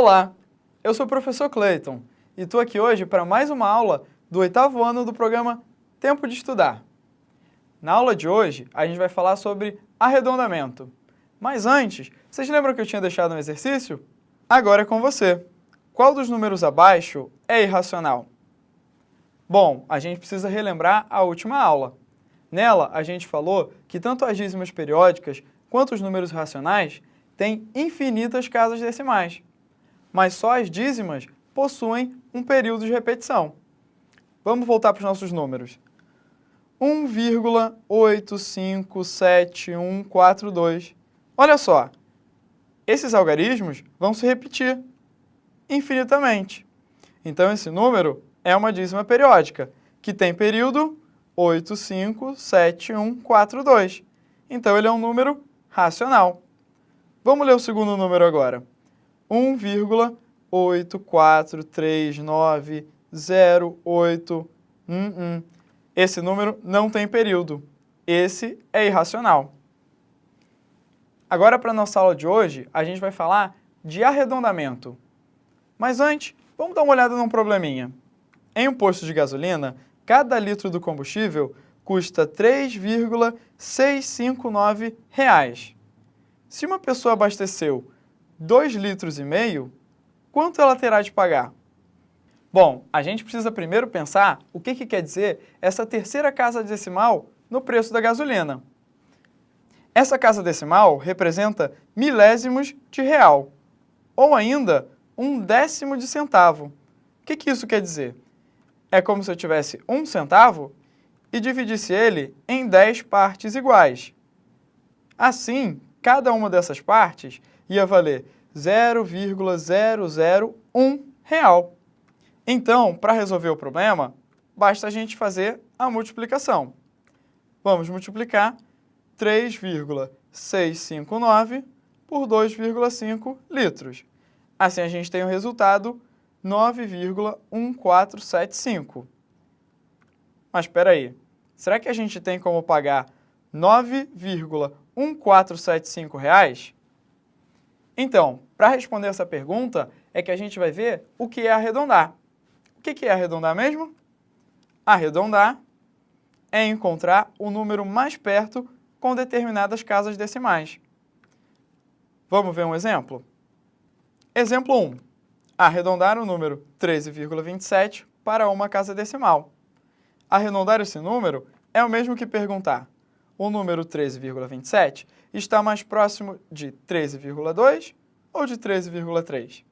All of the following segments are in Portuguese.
Olá, eu sou o professor Clayton e estou aqui hoje para mais uma aula do 8º ano do programa Tempo de Estudar. Na aula de hoje, a gente vai falar sobre arredondamento. Mas antes, vocês lembram que eu tinha deixado um exercício? Agora é com você. Qual dos números abaixo é irracional? Bom, a gente precisa relembrar a última aula. Nela, a gente falou que tanto as dízimas periódicas quanto os números racionais têm infinitas casas decimais, mas só as dízimas possuem um período de repetição. Vamos voltar para os nossos números. 1,8574142. Olha só, esses algarismos vão se repetir infinitamente. Então, esse número é uma dízima periódica, que tem período 857142. Então, ele é um número racional. Vamos ler o segundo número agora. 1,8439088. Esse número não tem período. Esse é irracional. Agora, para a nossa aula de hoje, a gente vai falar de arredondamento. Mas antes, vamos dar uma olhada num probleminha. Em um posto de gasolina, cada litro do combustível custa R$ 3,659. Se uma pessoa abasteceu 2,5 litros, quanto ela terá de pagar? Bom, a gente precisa primeiro pensar o que quer dizer essa terceira casa decimal no preço da gasolina. Essa casa decimal representa milésimos de real, ou ainda um décimo de centavo. O que isso quer dizer? É como se eu tivesse 1 centavo e dividisse ele em 10 partes iguais. Assim, cada uma dessas partes ia valer 0,001 real. Então, para resolver o problema, basta a gente fazer a multiplicação. Vamos multiplicar 3,659 por 2,5 litros. Assim, a gente tem o resultado 9,1475. Mas espera aí, será que a gente tem como pagar 9,1475 reais? Então, para responder essa pergunta, é que a gente vai ver o que é arredondar. O que é arredondar mesmo? Arredondar é encontrar o número mais perto com determinadas casas decimais. Vamos ver um exemplo? Exemplo 1. Arredondar o número 13,27 para uma casa decimal. Arredondar esse número é o mesmo que perguntar: o número 13,27 está mais próximo de 13,2 ou de 13,3?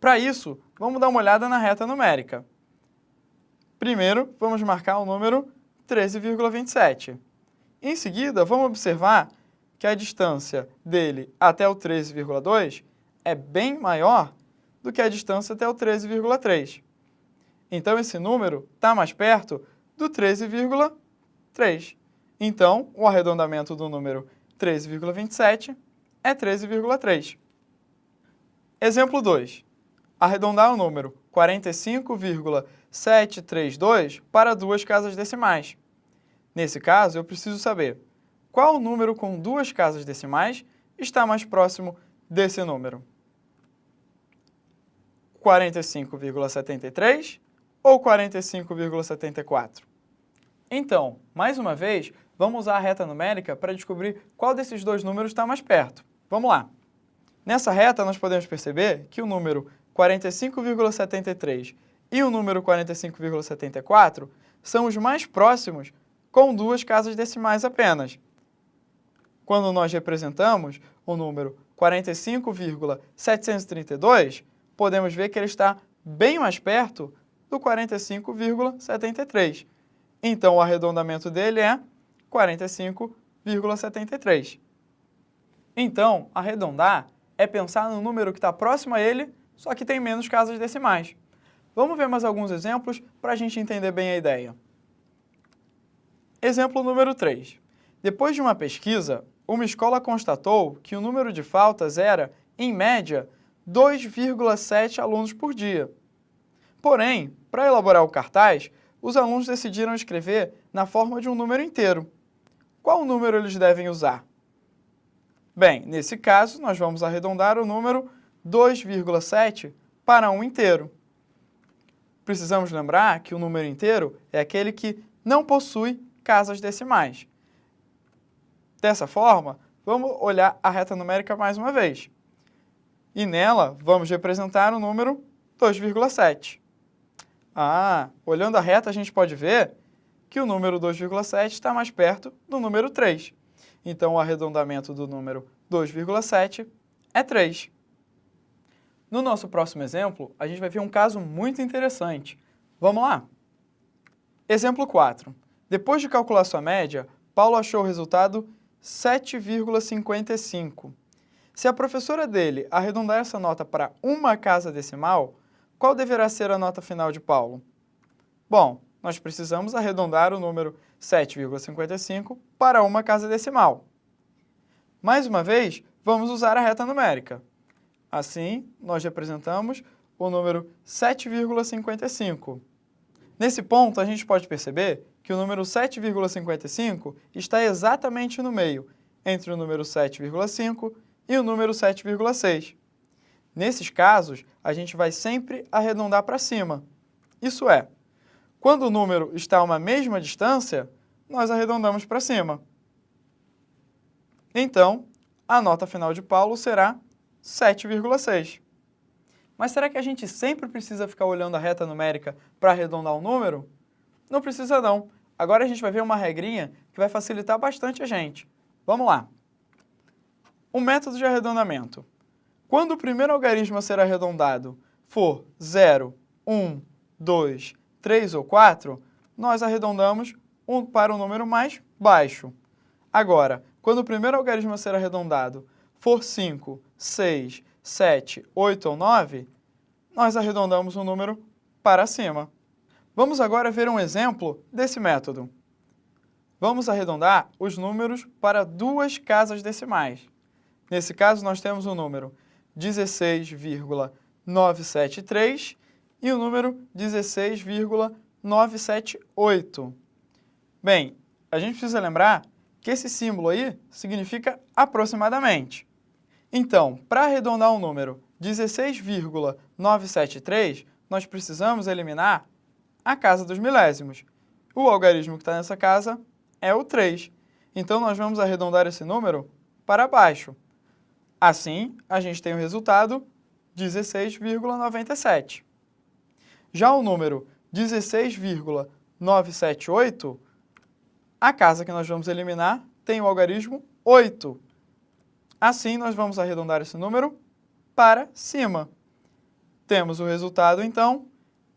Para isso, vamos dar uma olhada na reta numérica. Primeiro, vamos marcar o número 13,27. Em seguida, vamos observar que a distância dele até o 13,2 é bem maior do que a distância até o 13,3. Então, esse número está mais perto do 13,3. Então, o arredondamento do número 13,27 é 13,3. Exemplo 2. Arredondar o número 45,732 para duas casas decimais. Nesse caso, eu preciso saber qual número com duas casas decimais está mais próximo desse número. 45,73 ou 45,74? Então, mais uma vez, vamos usar a reta numérica para descobrir qual desses dois números está mais perto. Vamos lá. Nessa reta, nós podemos perceber que o número 45,73 e o número 45,74 são os mais próximos com duas casas decimais apenas. Quando nós representamos o número 45,732, podemos ver que ele está bem mais perto do 45,73. Então, o arredondamento dele é 45,73. Então, arredondar é pensar no número que está próximo a ele, só que tem menos casas decimais. Vamos ver mais alguns exemplos para a gente entender bem a ideia. Exemplo número 3. Depois de uma pesquisa, uma escola constatou que o número de faltas era, em média, 2,7 alunos por dia. Porém, para elaborar o cartaz, os alunos decidiram escrever na forma de um número inteiro. Qual número eles devem usar? Bem, nesse caso, nós vamos arredondar o número 2,7 para um inteiro. Precisamos lembrar que o número inteiro é aquele que não possui casas decimais. Dessa forma, vamos olhar a reta numérica mais uma vez. E nela, vamos representar o número 2,7. Olhando a reta, a gente pode ver que o número 2,7 está mais perto do número 3. Então, o arredondamento do número 2,7 é 3. No nosso próximo exemplo, a gente vai ver um caso muito interessante. Vamos lá? Exemplo 4. Depois de calcular sua média, Paulo achou o resultado 7,55. Se a professora dele arredondar essa nota para uma casa decimal, qual deverá ser a nota final de Paulo? Bom, nós precisamos arredondar o número 7,55 para uma casa decimal. Mais uma vez, vamos usar a reta numérica. Assim, nós representamos o número 7,55. Nesse ponto, a gente pode perceber que o número 7,55 está exatamente no meio, entre o número 7,5 e o número 7,6. Nesses casos, a gente vai sempre arredondar para cima. Isso é, quando o número está a uma mesma distância, nós arredondamos para cima. Então, a nota final de Paulo será 7,6. Mas será que a gente sempre precisa ficar olhando a reta numérica para arredondar um número? Não precisa não. Agora a gente vai ver uma regrinha que vai facilitar bastante a gente. Vamos lá. O método de arredondamento. Quando o primeiro algarismo a ser arredondado for 0, 1, 2, 3 ou 4, nós arredondamos para um número mais baixo. Agora, quando o primeiro algarismo a ser arredondado for 5, 6, 7, 8 ou 9, nós arredondamos o número para cima. Vamos agora ver um exemplo desse método. Vamos arredondar os números para duas casas decimais. Nesse caso, nós temos o número 16,973 e o número 16,978. Bem, a gente precisa lembrar que esse símbolo aí significa aproximadamente. Então, para arredondar o número 16,973, nós precisamos eliminar a casa dos milésimos. O algarismo que está nessa casa é o 3. Então, nós vamos arredondar esse número para baixo. Assim, a gente tem o resultado 16,97. Já o número 16,978, a casa que nós vamos eliminar tem o algarismo 8. Assim, nós vamos arredondar esse número para cima. Temos o resultado, então,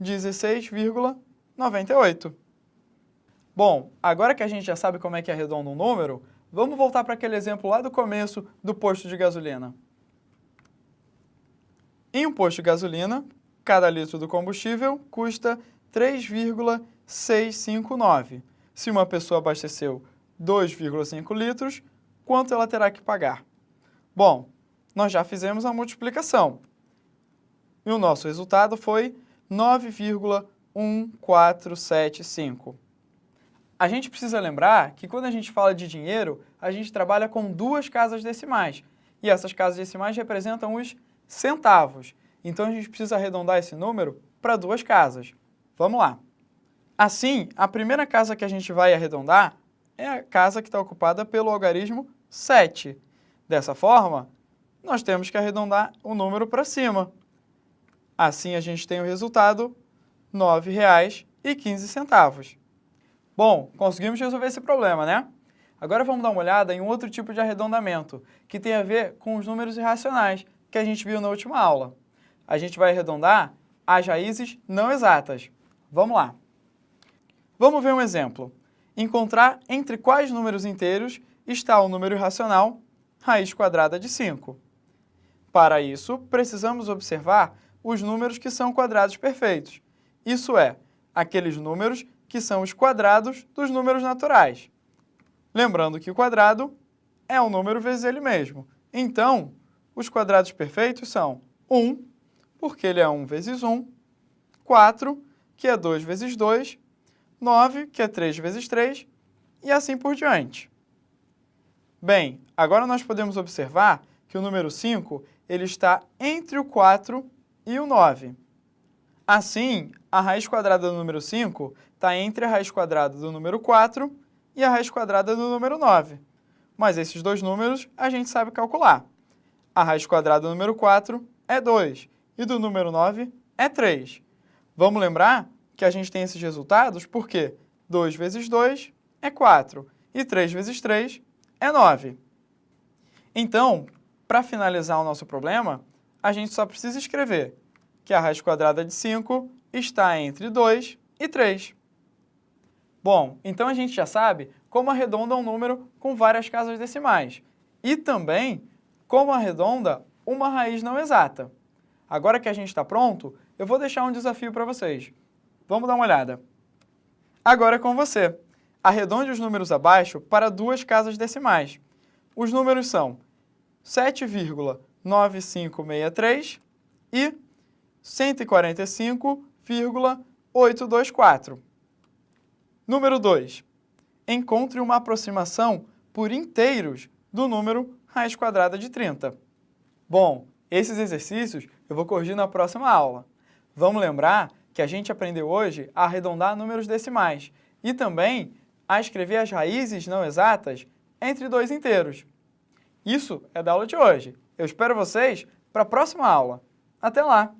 16,98. Bom, agora que a gente já sabe como é que arredonda um número, vamos voltar para aquele exemplo lá do começo do posto de gasolina. Em um posto de gasolina, cada litro do combustível custa 3,659. Se uma pessoa abasteceu 2,5 litros, quanto ela terá que pagar? Bom, nós já fizemos a multiplicação. E o nosso resultado foi 9,1475. A gente precisa lembrar que quando a gente fala de dinheiro, a gente trabalha com duas casas decimais. E essas casas decimais representam os centavos. Então a gente precisa arredondar esse número para duas casas. Vamos lá. Assim, a primeira casa que a gente vai arredondar é a casa que está ocupada pelo algarismo 7. Dessa forma, nós temos que arredondar o número para cima. Assim, a gente tem o resultado R$ 9,15. Bom, conseguimos resolver esse problema, né? Agora vamos dar uma olhada em um outro tipo de arredondamento, que tem a ver com os números irracionais, que a gente viu na última aula. A gente vai arredondar as raízes não exatas. Vamos lá. Vamos ver um exemplo. Encontrar entre quais números inteiros está o número irracional raiz quadrada de 5. Para isso, precisamos observar os números que são quadrados perfeitos. Isso é, aqueles números que são os quadrados dos números naturais. Lembrando que o quadrado é um número vezes ele mesmo. Então, os quadrados perfeitos são 1, porque ele é 1 vezes 1, 4, que é 2 vezes 2, 9, que é 3 vezes 3, e assim por diante. Bem, agora nós podemos observar que o número 5 ele está entre o 4 e o 9. Assim, a raiz quadrada do número 5 está entre a raiz quadrada do número 4 e a raiz quadrada do número 9. Mas esses dois números a gente sabe calcular. A raiz quadrada do número 4 é 2 e do número 9 é 3. Vamos lembrar que a gente tem esses resultados porque 2 vezes 2 é 4 e 3 vezes 3 é 9. Então, para finalizar o nosso problema, a gente só precisa escrever que a raiz quadrada de 5 está entre 2 e 3. Bom, então a gente já sabe como arredonda um número com várias casas decimais e também como arredonda uma raiz não exata. Agora que a gente está pronto, eu vou deixar um desafio para vocês. Vamos dar uma olhada. Agora é com você. Arredonde os números abaixo para duas casas decimais. Os números são 7,9563 e 145,824. Número 2. Encontre uma aproximação por inteiros do número raiz quadrada de 30. Bom, esses exercícios eu vou corrigir na próxima aula. Vamos lembrar que a gente aprendeu hoje a arredondar números decimais e também a escrever as raízes não exatas entre dois inteiros. Isso é da aula de hoje. Eu espero vocês para a próxima aula. Até lá!